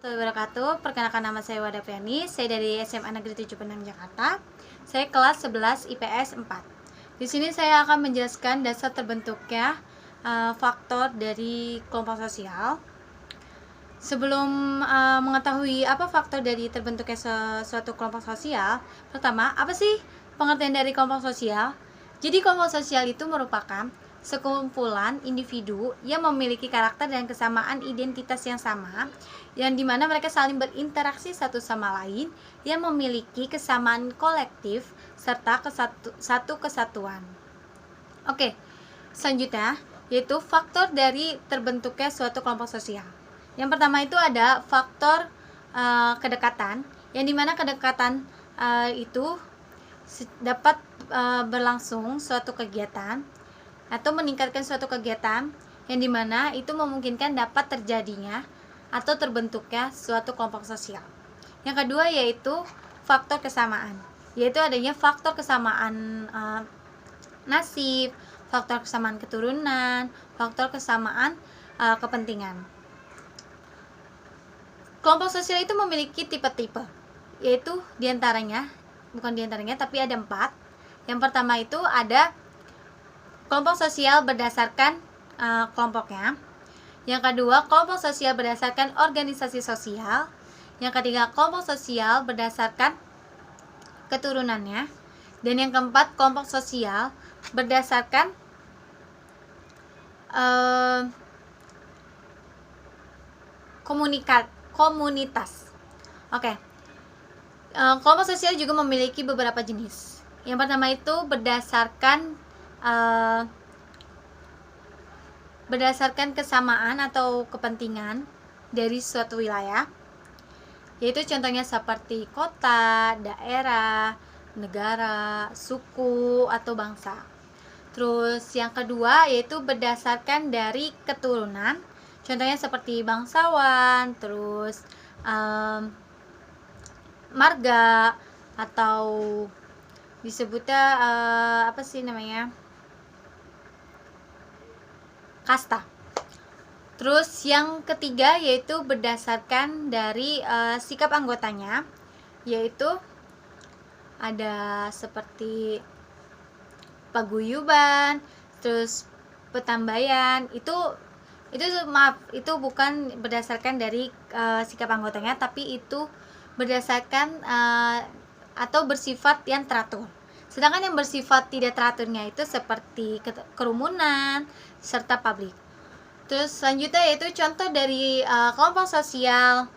Wabarakatuh. Perkenalkan, nama saya Wada Fiani. Saya dari SMA Negeri 7 Penang, Jakarta. Saya kelas 11 IPS 4. Di sini saya akan menjelaskan dasar terbentuknya faktor dari kelompok sosial. Sebelum mengetahui apa faktor dari terbentuknya suatu kelompok sosial, pertama, apa sih pengertian dari kelompok sosial? Jadi kelompok sosial itu merupakan sekumpulan individu yang memiliki karakter dan kesamaan identitas yang sama, yang dimana mereka saling berinteraksi satu sama lain, yang memiliki kesamaan kolektif serta satu kesatuan. Oke, selanjutnya yaitu faktor dari terbentuknya suatu kelompok sosial. Yang pertama itu ada faktor kedekatan, yang dimana kedekatan itu dapat berlangsung suatu kegiatan atau meningkatkan suatu kegiatan yang dimana itu memungkinkan dapat terjadinya atau terbentuknya suatu kelompok sosial. Yang kedua yaitu faktor kesamaan, yaitu adanya faktor kesamaan nasib, faktor kesamaan keturunan, faktor kesamaan kepentingan. Kelompok sosial itu memiliki tipe-tipe, yaitu tapi ada 4. Yang pertama itu ada kelompok sosial berdasarkan kelompoknya. Yang kedua, kelompok sosial berdasarkan organisasi sosial. Yang ketiga, kelompok sosial berdasarkan keturunannya. Dan yang keempat, kelompok sosial berdasarkan komunitas. Oke. Kelompok sosial juga memiliki beberapa jenis. Yang pertama itu berdasarkan kesamaan atau kepentingan dari suatu wilayah, yaitu contohnya seperti kota, daerah, negara, suku, atau bangsa. Terus yang kedua yaitu berdasarkan dari keturunan, contohnya seperti bangsawan, terus marga, atau disebutnya kasta. Terus yang ketiga yaitu berdasarkan dari sikap anggotanya, yaitu ada seperti paguyuban, terus petambayan. Itu bukan berdasarkan dari sikap anggotanya, tapi itu berdasarkan atau bersifat yang teratur. Sedangkan yang bersifat tidak teraturnya itu seperti kerumunan serta publik. Terus selanjutnya yaitu contoh dari kelompok sosial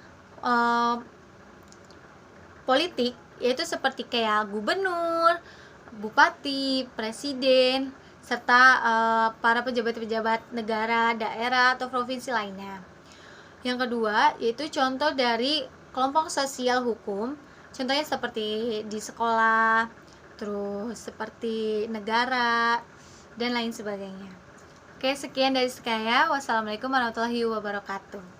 politik, yaitu seperti kayak gubernur, bupati, presiden, serta para pejabat-pejabat negara, daerah, atau provinsi lainnya. Yang kedua yaitu contoh dari kelompok sosial hukum, contohnya seperti di sekolah, terus seperti negara, dan lain sebagainya. Oke, sekian dari saya. Wassalamualaikum warahmatullahi wabarakatuh.